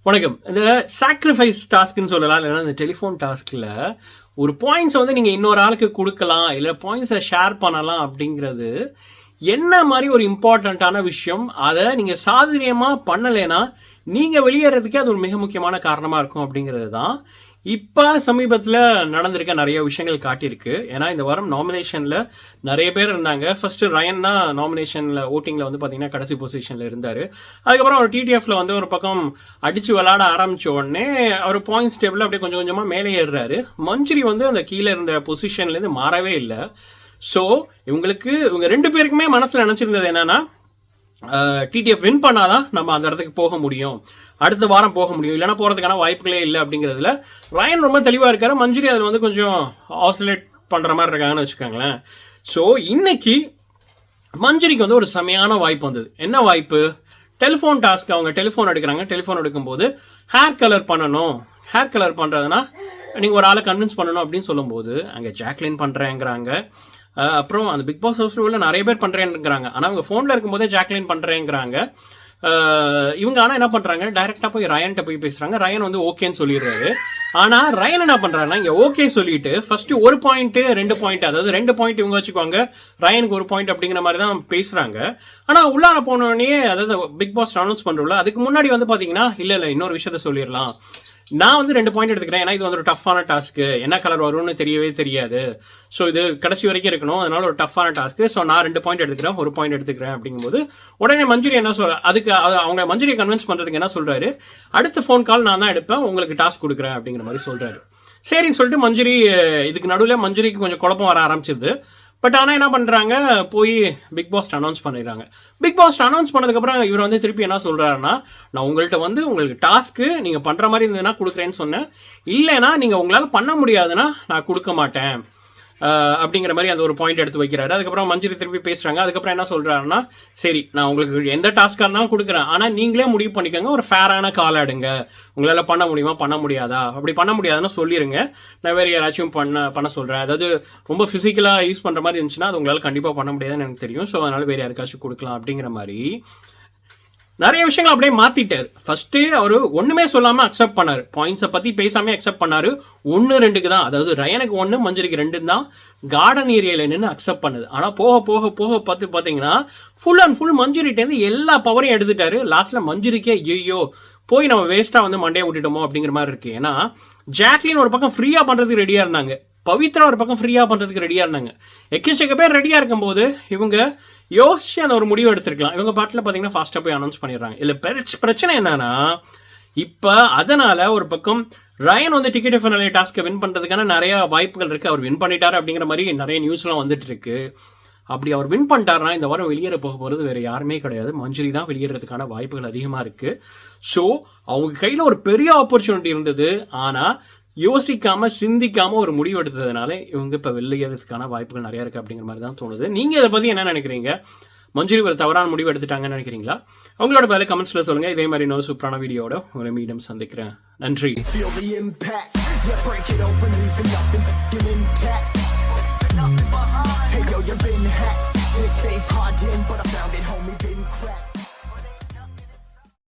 வணக்கம். இந்த சாக்ரிஃபைஸ் டாஸ்க்ன்னு சொல்லலாம். இல்லைன்னா இந்த டெலிஃபோன் டாஸ்கில் ஒரு பாயிண்ட்ஸை வந்து நீங்கள் இன்னொரு ஆளுக்கு கொடுக்கலாம், இல்லை பாயிண்ட்ஸை ஷேர் பண்ணலாம் அப்படிங்கிறது என்ன மாதிரி ஒரு இம்பார்ட்டண்ட்டான விஷயம். அதை நீங்கள் சாதுரியமாக பண்ணலைன்னா நீங்கள் வெளியேறதுக்கே அது ஒரு மிக முக்கியமான காரணமாக இருக்கும் அப்படிங்கிறது தான் இப்போ சமீபத்தில் நடந்திருக்க நிறைய விஷயங்கள் காட்டியிருக்கு. ஏன்னா இந்த வாரம் நாமினேஷனில் நிறைய பேர் இருந்தாங்க. ஃபர்ஸ்ட் ரயன் தான் நாமினேஷனில் ஓட்டிங்கில் வந்து பார்த்தீங்கன்னா கடைசி பொசிஷனில் இருந்தார். அதுக்கப்புறம் அவர் டிடிஎஃப்ல வந்து ஒரு பக்கம் அடித்து விளாட ஆரம்பித்த உடனே அவர் பாயிண்ட்ஸ் டேபிளில் அப்படியே கொஞ்சம் கொஞ்சமாக மேலே ஏறுறாரு. மஞ்சுரி வந்து அந்த கீழே இருந்த பொசிஷன்லேருந்து மாறவே இல்லை. ஸோ இவங்க ரெண்டு பேருக்குமே மனசில் நினச்சிருந்தது என்னன்னா, டிடிஎஃப் வின் பண்ணாதான் நம்ம அந்த இடத்துக்கு போக முடியும், அடுத்த வாரம் போக முடியும், இல்லைனா போகிறதுக்கான வாய்ப்புகளே இல்லை அப்படிங்கிறதுல ரயன் ரொம்ப தெளிவாக இருக்காரு. மஞ்சுரி அதில் வந்து கொஞ்சம் ஆசிலேட் பண்ணுற மாதிரி இருக்காங்கன்னு வச்சுக்கோங்களேன். ஸோ இன்னைக்கு மஞ்சுரிக்கு வந்து ஒரு செமையான வாய்ப்பு வந்தது. என்ன வாய்ப்பு? Telephone task. அவங்க டெலிஃபோன் எடுக்கிறாங்க. டெலிஃபோன் எடுக்கும்போது ஹேர் கலர் பண்ணணும். ஹேர் கலர் பண்ணுறதுனா நீங்கள் ஒரு ஆளை கன்வின்ஸ் பண்ணணும் அப்படின்னு சொல்லும்போது அங்கே ஜாக்லின் பண்ணுறேங்கிறாங்க. அப்புறம் அந்த பிக் பாஸ் ஹவுஸில் உள்ள நிறைய பேர் பண்ணுறேன்னுங்கிறாங்க. ஆனால் அவங்க ஃபோனில் இருக்கும்போதே ஜாக்லின் பண்ணுறேங்கிறாங்க. இவங்க ஆனால் என்ன பண்ணுறாங்க, டைரெக்டாக போய் ரயன்கிட்ட போய் பேசுகிறாங்க. ரயன் வந்து ஓகேன்னு சொல்லிடுறாரு. ஆனால் ரயன் என்ன பண்ணுறாருன்னா, இங்கே ஓகே சொல்லிட்டு ஃபர்ஸ்ட் 1 பாயிண்ட்டு 2 பாயிண்ட், அதாவது 2 பாயிண்ட் இவங்க வச்சுக்குவாங்க, ரயனுக்கு 1 பாயிண்ட் அப்படிங்கிற மாதிரி தான் பேசுகிறாங்க. ஆனால் உள்ளார போனோடனே, அதாவது பிக் பாஸ் அனௌன்ஸ் பண்ணுறோம்ல, அதுக்கு முன்னாடி வந்து பார்த்தீங்கன்னா இல்லை இன்னொரு விஷயத்த சொல்லிடலாம், நான் வந்து 2 பாயிண்ட் எடுத்துக்கிறேன். ஏன்னா இது வந்து ஒரு டஃப்பான டாஸ்க்கு, என்ன கலர் வரும்னு தெரியவே தெரியாது. ஸோ இது கடைசி வரைக்கும் இருக்கணும், அதனால ஒரு டஃப்பான டாஸ்க்கு. ஸோ நான் 2 பாயிண்ட் எடுத்துக்கிறேன், 1 பாயிண்ட் எடுத்துக்கிறேன் அப்படிங்கும்போது உடனே மஞ்சுரி என்ன அதுக்கு அவங்க மஞ்சுரியை கன்வின்ஸ் பண்ணுறதுக்கு என்ன சொல்கிறாரு, அடுத்த ஃபோன் கால் நான் தான் எடுப்பேன், உங்களுக்கு டாஸ்க் கொடுக்குறேன் அப்படிங்கிற மாதிரி சொல்கிறாரு. சரின்னு சொல்லிட்டு மஞ்சுரி, இதுக்கு நடுவில் மஞ்சுரிக்கு கொஞ்சம் குழப்பம் வர ஆரம்பிச்சிருது. பட் ஆனால் என்ன பண்ணுறாங்க, போய் பிக் பாஸ் அனௌன்ஸ் பண்ணிடுறாங்க. பிக் பாஸ் அனௌன்ஸ் பண்ணதுக்கப்புறம் இவர் வந்து திருப்பி என்ன சொல்கிறாருன்னா, நான் உங்கள்கிட்ட வந்து உங்களுக்கு டாஸ்க்கு நீங்கள் பண்ணுற மாதிரி இருந்ததுன்னா கொடுக்குறேன்னு சொன்னேன், இல்லைன்னா நீங்கள் உங்களால் பண்ண முடியாதுன்னா நான் கொடுக்க மாட்டேன் அப்படிங்கிற மாதிரி அந்த ஒரு பாயிண்ட் எடுத்து வைக்கிறாரு. அதுக்கப்புறம் மஞ்சுரி திருப்பி பேசுகிறாங்க. அதுக்கப்புறம் என்ன சொல்கிறாருன்னா, சரி நான் உங்களுக்கு எந்த டாஸ்க்காக இருந்தாலும் கொடுக்குறேன், ஆனால் நீங்களே முடிவு பண்ணிக்கோங்க, ஒரு ஃபேரான கால் ஆடுங்க, உங்களால் பண்ண முடியுமா பண்ண முடியாதா, அப்படி பண்ண முடியாதுன்னா சொல்லிடுங்க, நான் வேறு யாராச்சும் பண்ண சொல்கிறேன். அதாவது ரொம்ப ஃபிசிக்கலாக யூஸ் பண்ணுற மாதிரி இருந்துச்சுன்னா அது உங்களால் கண்டிப்பாக பண்ண முடியாதுன்னு எனக்கு தெரியும், ஸோ அதனால் வேறு யாருக்காச்சும் கொடுக்கலாம் அப்படிங்கிற மாதிரி நிறைய விஷயங்கள் அப்படியே மாற்றிட்டார். ஃபஸ்ட்டு அவர் ஒன்றுமே சொல்லாமல் அக்செப்ட் பண்ணார், பாயிண்ட்ஸை பற்றி பேசாமல் அக்செப்ட் பண்ணார். 1-2க்கு தான், அதாவது ரயனுக்கு 1 மஞ்சுரிக்கு 2 தான் கார்டன் ஏரியாவில் நின்று அக்செப்ட் பண்ணுது. ஆனால் போக போக போக பார்த்தீங்கன்னா ஃபுல் அண்ட் ஃபுல் மஞ்சுரிட்டேருந்து எல்லா பவரையும் எடுத்துட்டாரு. லாஸ்ட்டில் மஞ்சுரிக்கே ஐயோ போய் நம்ம வேஸ்ட்டாக வந்து மண்டையை விட்டுட்டோமோ அப்படிங்கிற மாதிரி இருக்குது. ஏன்னா ஜாக்லின் ஒரு பக்கம் ஃப்ரீயாக பண்ணுறதுக்கு ரெடியாக இருந்தாங்க, பவித்ரா ஒரு பக்கம் ஃப்ரீயாக பண்ணுறதுக்கு ரெடியாக இருந்தாங்க. எக்கச்சக்க பேர் ரெடியாக இருக்கும்போது இவங்க யோசிச்சு அந்த ஒரு முடிவு எடுத்துருக்கலாம். இவங்க பாட்டில் பார்த்தீங்கன்னா ஃபாஸ்ட்டாக போய் அனௌன்ஸ் பண்ணிடுறாங்க. இல்லை பிரச்சனை என்னன்னா, இப்போ அதனால் ஒரு பக்கம் ரயன் வந்து டிக்கெட் ஃபினாலே டாஸ்க்கை வின் பண்ணுறதுக்கான நிறையா வாய்ப்புகள் இருக்குது. அவர் வின் பண்ணிட்டார் அப்படிங்கிற மாதிரி நிறைய நியூஸ்லாம் வந்துட்டு இருக்கு. அப்படி அவர் வின் பண்ணிட்டாருன்னா இந்த வாரம் வெளியேற போக போகிறது வேறு யாருமே கிடையாது, மஞ்சுரி தான் வெளியேறதுக்கான வாய்ப்புகள் அதிகமாக இருக்குது. ஸோ அவங்க கையில் ஒரு பெரிய ஆப்பர்ச்சுனிட்டி இருந்தது, ஆனால் யோசிக்காமல் சிந்திக்காமல் ஒரு முடிவு எடுத்ததுனால இவங்க இப்போ வெளியேறதுக்கான வாய்ப்புகள் நிறையா இருக்குது அப்படிங்கிற மாதிரி தான் தோணுது. நீங்கள் இதை பற்றி என்ன நினைக்கிறீங்க? மஞ்சுரி ஒரு தவறான முடிவு எடுத்துட்டாங்கன்னு நினைக்கிறீங்களா? உங்களோட பதில கமெண்ட்ஸில் சொல்லுங்கள். இதே மாதிரி இன்னொரு சூப்பரான வீடியோட உங்களை மீண்டும் சந்திக்கிறேன். நன்றி. Hey yo, you've been hacked. This safe hard in, but I found it, homie, been cracked.